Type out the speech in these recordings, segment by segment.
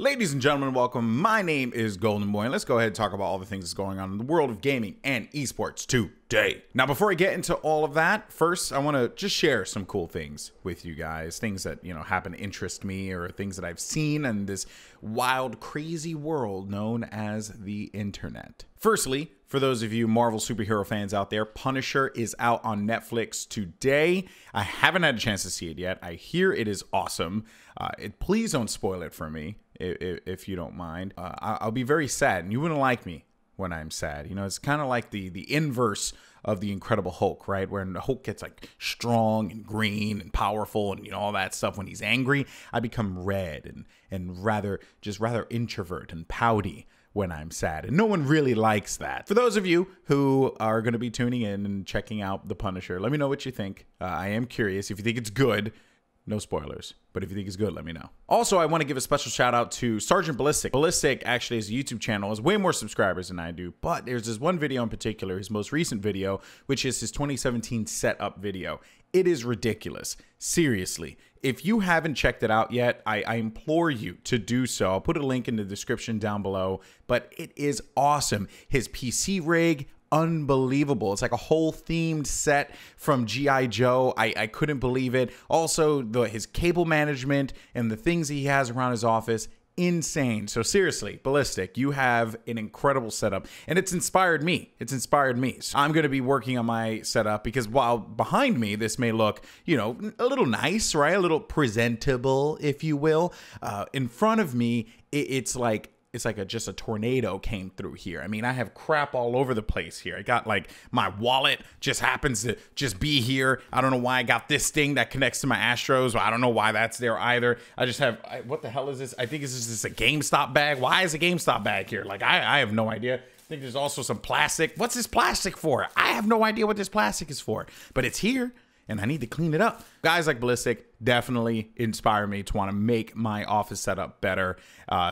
Ladies and gentlemen, welcome. My name is GoldenBoy, and let's go ahead and talk about all the things that's going on in the world of gaming and esports today. Now, before I get into all of that, first, I want to just share some cool things with you guys. Things that, happen to interest me or things that I've seen in this wild, crazy world known as the internet. Firstly, for those of you Marvel superhero fans out there, Punisher is out on Netflix today. I haven't had a chance to see it yet. I hear it is awesome. Please don't spoil it for me, if you don't mind. I'll be very sad, and you wouldn't like me when I'm sad. It's kind of like the inverse of the Incredible Hulk, right? Where the Hulk gets like strong and green and powerful and all that stuff. When he's angry, I become red and rather introvert and pouty when I'm sad, and no one really likes that. For those of you who are going to be tuning in and checking out The Punisher, let me know what you think. I am curious. If you think it's good, no spoilers, but if you think it's good, let me know. Also, I want to give a special shout out to Sergeant Ballistic. Ballistic actually has a YouTube channel, has way more subscribers than I do, but there's this one video in particular, his most recent video, which is his 2017 setup video. It is ridiculous. Seriously. If you haven't checked it out yet, I implore you to do so. I'll put a link in the description down below, but it is awesome. His PC rig, unbelievable. It's like a whole themed set from G.I. Joe. I couldn't believe it. Also, his cable management and the things he has around his office, insane. So seriously, Ballistic, you have an incredible setup, and it's inspired me. So I'm going to be working on my setup, because while behind me this may look, a little nice, right? A little presentable, if you will. In front of me, it's like just a tornado came through here. I mean, I have crap all over the place here. I got like my wallet just happens to just be here. I don't know why I got this thing that connects to my Astros. I don't know why that's there either. I just have, what the hell is this? I think it's just a GameStop bag. Why is a GameStop bag here? Like, I have no idea. I think there's also some plastic. What's this plastic for? I have no idea what this plastic is for, but it's here, and I need to clean it up. Guys like Ballistic definitely inspire me to want to make my office setup better.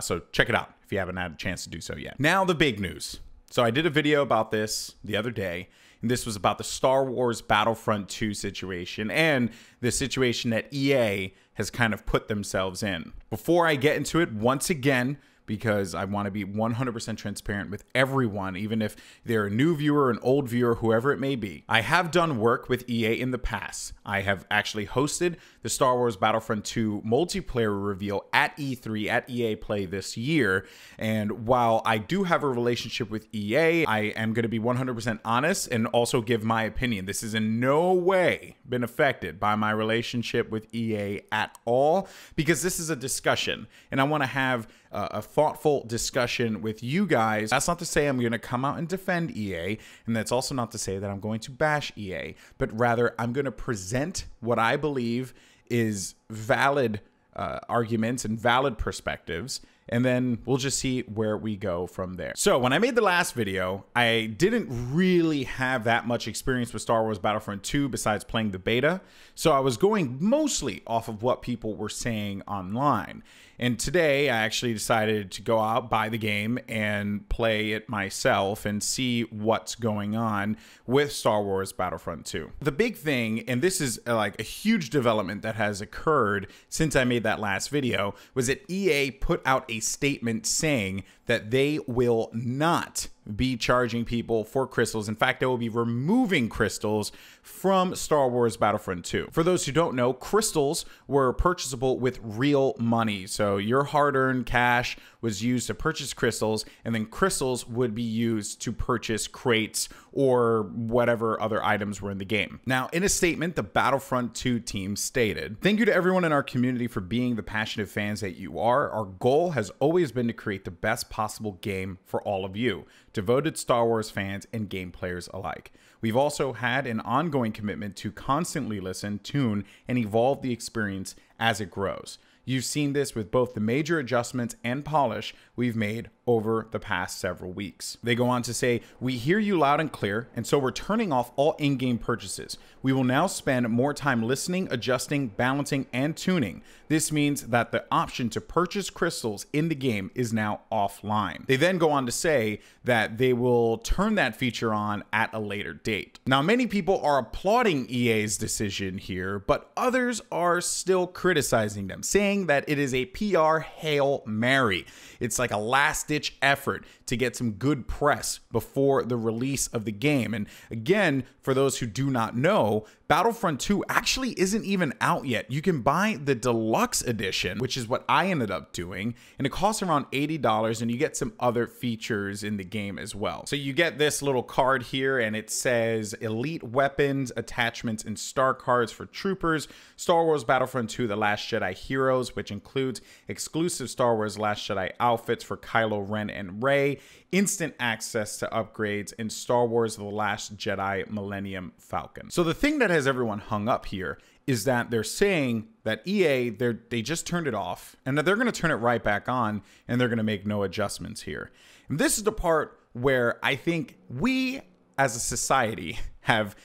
So check it out if you haven't had a chance to do so yet. Now, the big news. So I did a video about this the other day, and this was about the Star Wars Battlefront 2 situation and the situation that EA has kind of put themselves in. Before I get into it, once again, because I want to be 100% transparent with everyone, even if they're a new viewer, an old viewer, whoever it may be. I have done work with EA in the past. I have actually hosted the Star Wars Battlefront 2 multiplayer reveal at E3, at EA Play this year. And while I do have a relationship with EA, I am going to be 100% honest and also give my opinion. This has in no way been affected by my relationship with EA at all, because this is a discussion, and I want to have a thoughtful discussion with you guys. That's not to say I'm going to come out and defend EA, and that's also not to say that I'm going to bash EA, but rather I'm going to present what I believe is valid arguments and valid perspectives, and then we'll just see where we go from there. So when I made the last video, I didn't really have that much experience with Star Wars Battlefront 2 besides playing the beta, so I was going mostly off of what people were saying online. And today I actually decided to go out, buy the game, and play it myself and see what's going on with Star Wars Battlefront 2. The big thing, and this is like a huge development that has occurred since I made that last video, was that EA put out a statement saying that they will not be charging people for crystals. In fact, they will be removing crystals from Star Wars Battlefront 2. For those who don't know, crystals were purchasable with real money. So your hard-earned cash was used to purchase crystals, and then crystals would be used to purchase crates or whatever other items were in the game. Now, in a statement, the Battlefront 2 team stated, "Thank you to everyone in our community for being the passionate fans that you are. Our goal has always been to create the best possible game for all of you, devoted Star Wars fans and game players alike. We've also had an ongoing commitment to constantly listen, tune, and evolve the experience as it grows. You've seen this with both the major adjustments and polish we've made over the past several weeks." They go on to say, "We hear you loud and clear, and so we're turning off all in-game purchases. We will now spend more time listening, adjusting, balancing, and tuning. This means that the option to purchase crystals in the game is now offline." They then go on to say that they will turn that feature on at a later date. Now, many people are applauding EA's decision here, but others are still criticizing them, saying saying that it is a PR Hail Mary. It's like a last-ditch effort to get some good press before the release of the game. And again, for those who do not know, Battlefront 2 actually isn't even out yet. You can buy the deluxe edition, which is what I ended up doing, and it costs around $80, and you get some other features in the game as well. So you get this little card here, and it says elite weapons, attachments, and star cards for troopers, Star Wars Battlefront 2 The Last Jedi Heroes, which includes exclusive Star Wars Last Jedi outfits for Kylo Ren and Rey, instant access to upgrades, and Star Wars The Last Jedi Millennium Falcon. So the thing that has everyone hung up here is that they're saying that EA, they just turned it off, and that they're going to turn it right back on, and they're going to make no adjustments here. And this is the part where I think we as a society have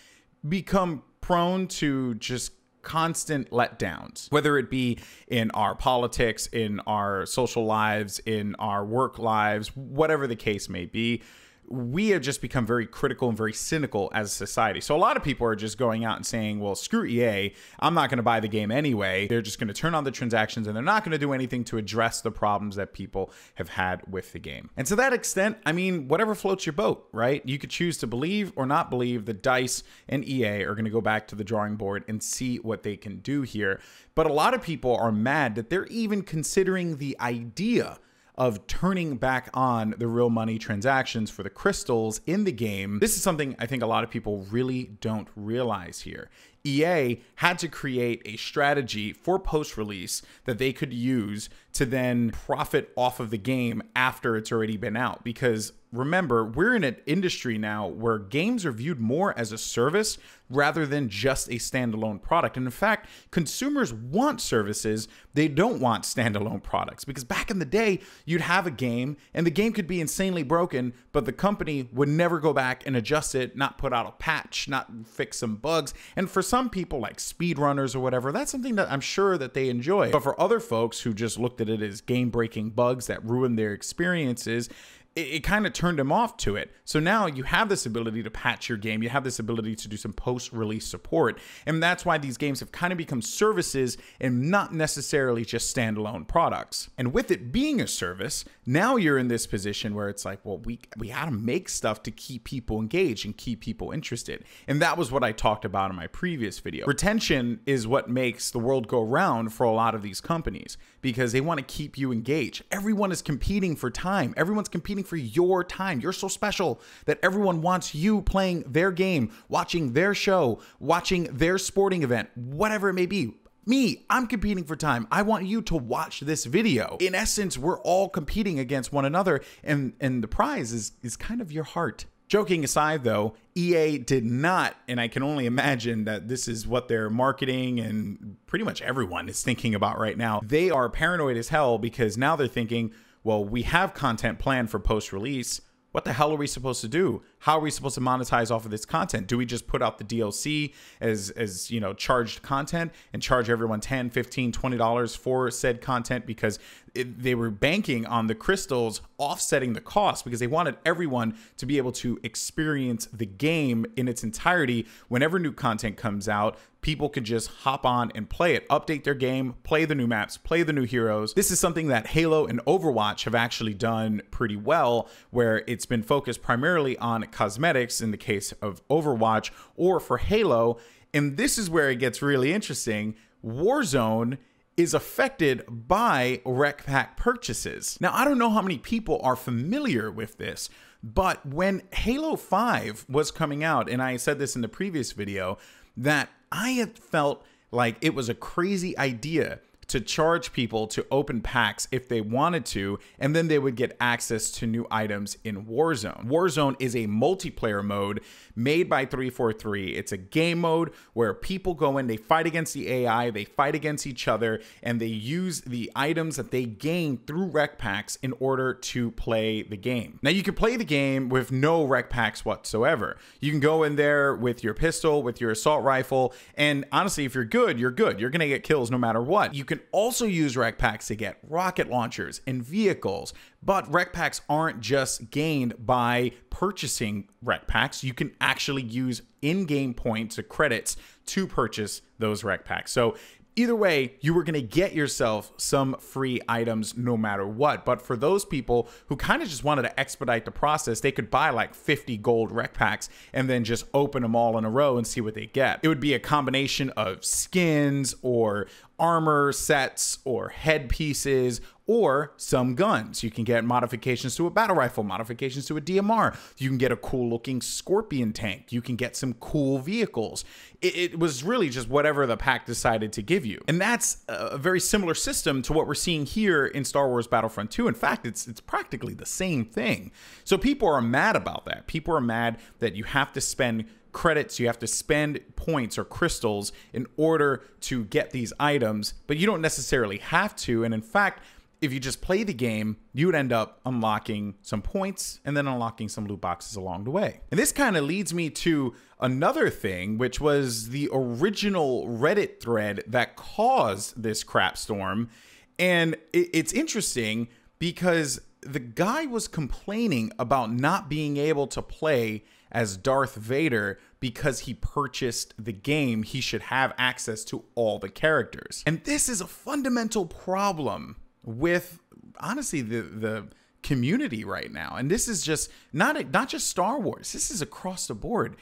become prone to just constant letdowns, whether it be in our politics, in our social lives, in our work lives, whatever the case may be. We have just become very critical and very cynical as a society. So a lot of people are just going out and saying, well, screw EA, I'm not going to buy the game anyway. They're just going to turn on the transactions, and they're not going to do anything to address the problems that people have had with the game. And to that extent, I mean, whatever floats your boat, right? You could choose to believe or not believe that DICE and EA are going to go back to the drawing board and see what they can do here. But a lot of people are mad that they're even considering the idea of turning back on the real money transactions for the crystals in the game. This is something I think a lot of people really don't realize here. EA had to create a strategy for post-release that they could use to then profit off of the game after it's already been out. Because remember, we're in an industry now where games are viewed more as a service rather than just a standalone product. And in fact, consumers want services. They don't want standalone products, because back in the day, you'd have a game and the game could be insanely broken, but the company would never go back and adjust it, not put out a patch, not fix some bugs. And for some people like speedrunners or whatever, that's something that I'm sure that they enjoy. But for other folks who just looked at it as game-breaking bugs that ruined their experiences, it kind of turned them off to it. So now you have this ability to patch your game. You have this ability to do some post-release support. And that's why these games have kind of become services and not necessarily just standalone products. And with it being a service, now you're in this position where it's like, well, we got to make stuff to keep people engaged and keep people interested. And that was what I talked about in my previous video. Retention is what makes the world go round for a lot of these companies, because they want to keep you engaged. Everyone is competing for time. Everyone's competing for your time. You're so special that everyone wants you playing their game, watching their show, watching their sporting event, whatever it may be. Me, I'm competing for time. I want you to watch this video. In essence, we're all competing against one another, and the prize is kind of your heart. Joking aside though, EA did not, and I can only imagine that this is what their marketing and pretty much everyone is thinking about right now. They are paranoid as hell, because now they're thinking, well, we have content planned for post-release. What the hell are we supposed to do? How are we supposed to monetize off of this content? Do we just put out the DLC as you know, charged content and charge everyone $10, $15, $20 for said content, because they were banking on the crystals offsetting the cost, because they wanted everyone to be able to experience the game in its entirety. Whenever new content comes out, people could just hop on and play it, update their game, play the new maps, play the new heroes. This is something that Halo and Overwatch have actually done pretty well, where it's been focused primarily on cosmetics in the case of Overwatch, or for Halo. And this is where it gets really interesting. Warzone is affected by rec pack purchases. Now, I don't know how many people are familiar with this, but when Halo 5 was coming out, and I said this in the previous video, that I had felt like it was a crazy idea to charge people to open packs if they wanted to, and then they would get access to new items in Warzone. Warzone is a multiplayer mode made by 343. It's a game mode where people go in, they fight against the AI, they fight against each other, and they use the items that they gain through rec packs in order to play the game. Now, you can play the game with no rec packs whatsoever. You can go in there with your pistol, with your assault rifle, and honestly, if you're good, you're good. You're gonna get kills no matter what. You can also use rec packs to get rocket launchers and vehicles, but rec packs aren't just gained by purchasing rec packs. You can actually use in-game points or credits to purchase those rec packs. So Either way, you were going to get yourself some free items no matter what. But for those people who kind of just wanted to expedite the process, they could buy like 50 gold rec packs and then just open them all in a row and see what they get. It would be a combination of skins or armor sets or headpieces or some guns. You can get modifications to a battle rifle, modifications to a DMR. You can get a cool looking Scorpion tank. You can get some cool vehicles. It was really just whatever the pack decided to give you. And that's a very similar system to what we're seeing here in Star Wars Battlefront 2. In fact, it's practically the same thing. So people are mad about that. People are mad that you have to spend credits, you have to spend points or crystals in order to get these items, but you don't necessarily have to. And in fact, if you just play the game, you would end up unlocking some points and then unlocking some loot boxes along the way. And this kind of leads me to another thing, which was the original Reddit thread that caused this crap storm. And it's interesting because the guy was complaining about not being able to play as Darth Vader because he purchased the game. He should have access to all the characters. And this is a fundamental problem with, honestly, the community right now. And this is just not just Star Wars. This is across the board.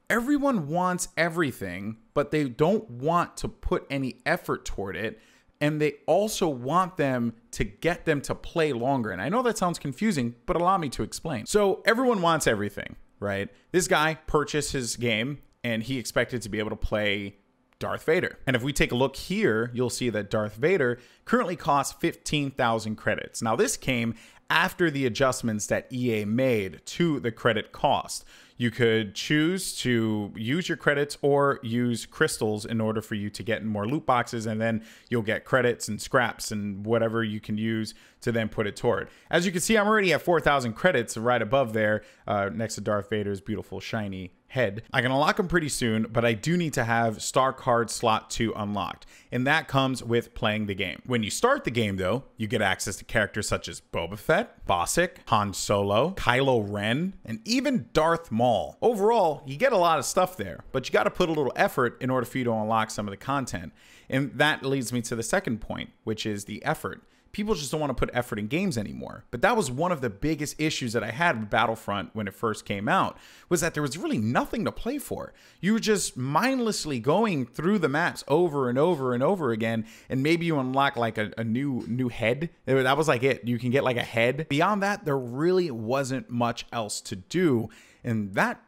Everyone wants everything, but they don't want to put any effort toward it. And they also want them to get them to play longer. And I know that sounds confusing, but allow me to explain. So everyone wants everything, right? This guy purchased his game and he expected to be able to play Darth Vader. And if we take a look here, you'll see that Darth Vader currently costs 15,000 credits. Now this came after the adjustments that EA made to the credit cost. You could choose to use your credits or use crystals in order for you to get more loot boxes, and then you'll get credits and scraps and whatever you can use to then put it toward. As you can see, I'm already at 4,000 credits right above there next to Darth Vader's beautiful shiny head. I can unlock them pretty soon, but I do need to have Star Card Slot 2 unlocked, and that comes with playing the game. When you start the game, though, you get access to characters such as Boba Fett, Bossick, Han Solo, Kylo Ren, and even Darth Maul. Overall, you get a lot of stuff there, but you got to put a little effort in order for you to unlock some of the content. And that leads me to the second point, which is the effort. People just don't want to put effort in games anymore. But that was one of the biggest issues that I had with Battlefront when it first came out, was that there was really nothing to play for. You were just mindlessly going through the maps over and over and over again, and maybe you unlock like a new head. That was like it. You can get like a head. Beyond that, there really wasn't much else to do, and that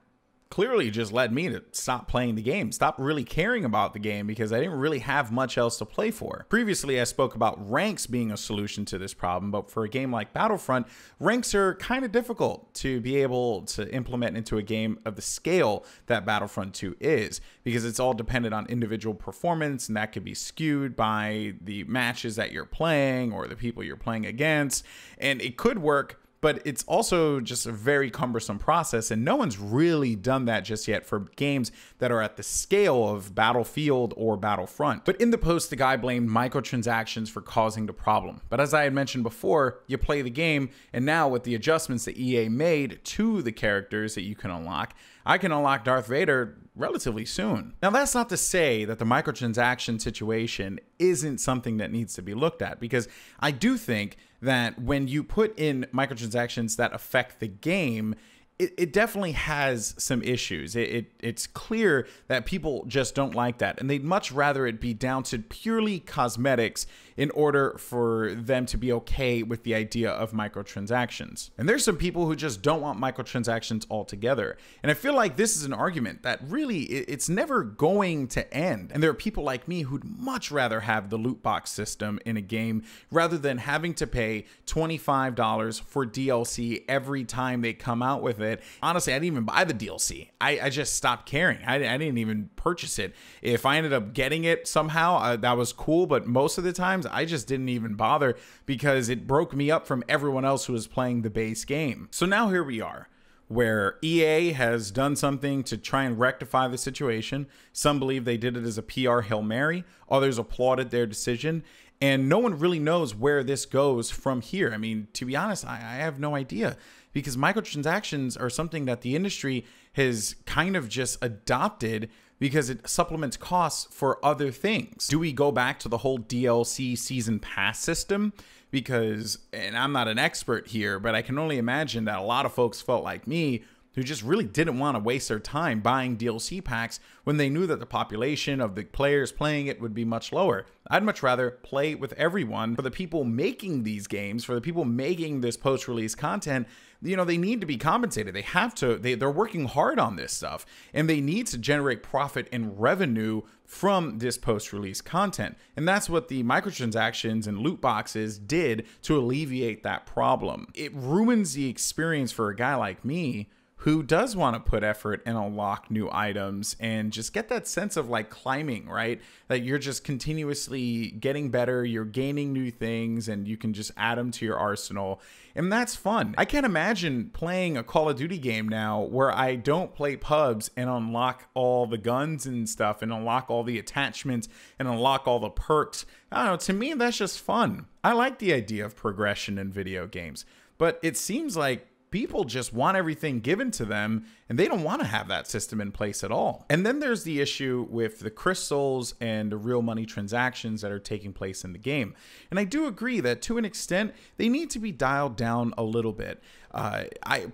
clearly just led me to stop playing the game, stop really caring about the game, because I didn't really have much else to play for. Previously, I spoke about ranks being a solution to this problem, but for a game like Battlefront, ranks are kind of difficult to be able to implement into a game of the scale that Battlefront 2 is, because it's all dependent on individual performance, and that could be skewed by the matches that you're playing or the people you're playing against, and it could work, but it's also just a very cumbersome process, and no one's really done that just yet for games that are at the scale of Battlefield or Battlefront. But in the post, the guy blamed microtransactions for causing the problem. But as I had mentioned before, you play the game, and now with the adjustments that EA made to the characters that you can unlock, I can unlock Darth Vader relatively soon. Now, that's not to say that the microtransaction situation isn't something that needs to be looked at, because I do think that when you put in microtransactions that affect the game, it definitely has some issues. It's clear that people just don't like that, and they'd much rather it be down to purely cosmetics in order for them to be okay with the idea of microtransactions. And there's some people who just don't want microtransactions altogether. And I feel like this is an argument that really, it's never going to end. And there are people like me who'd much rather have the loot box system in a game rather than having to pay $25 for DLC every time they come out with it. Honestly, I didn't even buy the DLC. I just stopped caring. I didn't even purchase it. If I ended up getting it somehow, that was cool, but most of the times I just didn't even bother because it broke me up from everyone else who was playing the base game. So now here we are, where EA has done something to try and rectify the situation. Some believe they did it as a PR Hail Mary. Others applauded their decision. And no one really knows where this goes from here. I mean, to be honest, I have no idea, because microtransactions are something that the industry has kind of just adopted because it supplements costs for other things. Do we go back to the whole DLC season pass system? Because, and I'm not an expert here, but I can only imagine that a lot of folks felt like me who just really didn't want to waste their time buying DLC packs when they knew that the population of the players playing it would be much lower. I'd much rather play with everyone. For the people making these games, for the people making this post-release content, you know, they need to be compensated. They have to, they're working hard on this stuff, and they need to generate profit and revenue from this post-release content. And that's what the microtransactions and loot boxes did to alleviate that problem. It ruins the experience for a guy like me who does want to put effort and unlock new items and just get that sense of like climbing, right? That you're just continuously getting better, you're gaining new things, and you can just add them to your arsenal. And that's fun. I can't imagine playing a Call of Duty game now where I don't play pubs and unlock all the guns and stuff and unlock all the attachments and unlock all the perks. I don't know, to me, that's just fun. I like the idea of progression in video games, but it seems like people just want everything given to them, and they don't want to have that system in place at all. And then there's the issue with the crystals and the real money transactions that are taking place in the game. And I do agree that to an extent, they need to be dialed down a little bit. I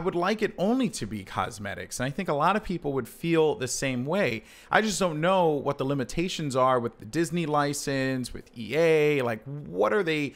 would like it only to be cosmetics. And I think a lot of people would feel the same way. I just don't know what the limitations are with the Disney license, with EA. Like, what are they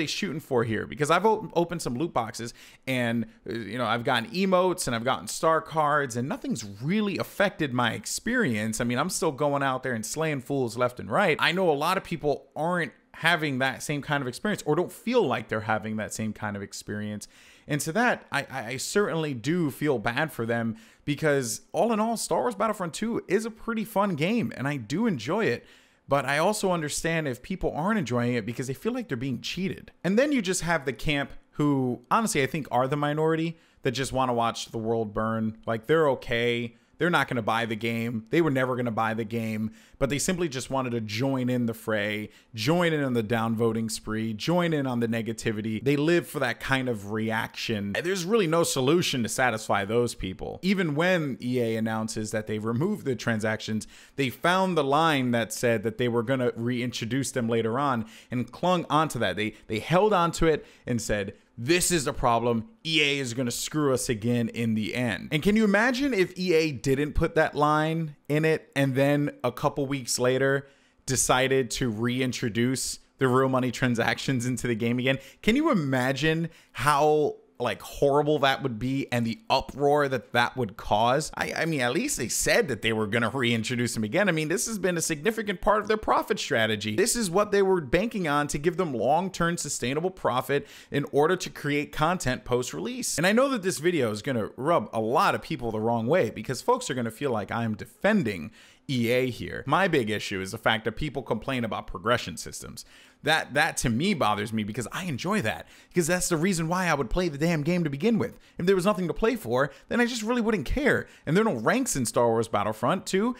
shooting for here? Because I've opened some loot boxes, and you know, I've gotten emotes and I've gotten star cards, and nothing's really affected my experience. I mean, I'm still going out there and slaying fools left and right. I know a lot of people aren't having that same kind of experience, or don't feel like they're having that same kind of experience. And to that, I certainly do feel bad for them, because all in all, Star Wars Battlefront 2 is a pretty fun game, and I do enjoy it. But I also understand if people aren't enjoying it because they feel like they're being cheated. And then you just have the camp who, honestly, I think are the minority that just want to watch the world burn. Like, they're okay. They're not going to buy the game. They were never going to buy the game, but they simply just wanted to join in the fray, join in on the downvoting spree, join in on the negativity. They live for that kind of reaction. There's really no solution to satisfy those people. Even when EA announces that they removed the transactions, they found the line that said that they were going to reintroduce them later on and clung onto that. They held onto it and said, this is a problem. EA is going to screw us again in the end. And can you imagine if EA didn't put that line in it and then a couple weeks later decided to reintroduce the real money transactions into the game again? Can you imagine how like horrible that would be and the uproar that that would cause? I mean, at least they said that they were going to reintroduce them again. I mean, this has been a significant part of their profit strategy. This is what they were banking on to give them long-term sustainable profit in order to create content post-release. And I know that this video is going to rub a lot of people the wrong way, because folks are going to feel like I'm defending EA here. My big issue is the fact that people complain about progression systems. That to me bothers me, because I enjoy that, because that's the reason why I would play the damn game to begin with. If there was nothing to play for, then I just really wouldn't care. And there are no ranks in Star Wars Battlefront 2.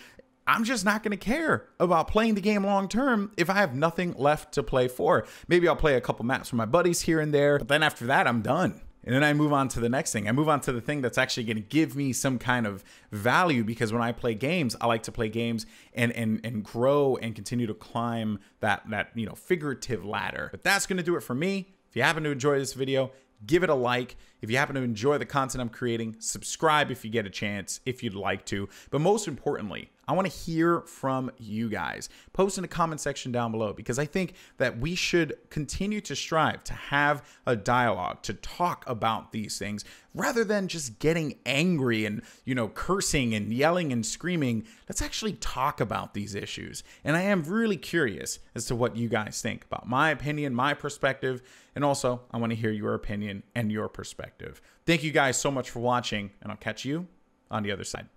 I'm just not going to care about playing the game long term if I have nothing left to play for. Maybe I'll play a couple maps with my buddies here and there, but then after that, I'm done. And then I move on to the next thing. I move on to the thing that's actually going to give me some kind of value, because when I play games, I like to play games and grow and continue to climb that you know, figurative ladder. But that's going to do it for me. If you happen to enjoy this video, give it a like. If you happen to enjoy the content I'm creating, subscribe if you get a chance, if you'd like to. But most importantly, I want to hear from you guys. Post in the comment section down below, because I think that we should continue to strive to have a dialogue, to talk about these things, rather than just getting angry and, you know, cursing and yelling and screaming. Let's actually talk about these issues. And I am really curious as to what you guys think about my opinion, my perspective, and also I want to hear your opinion and your perspective. Thank you guys so much for watching, and I'll catch you on the other side.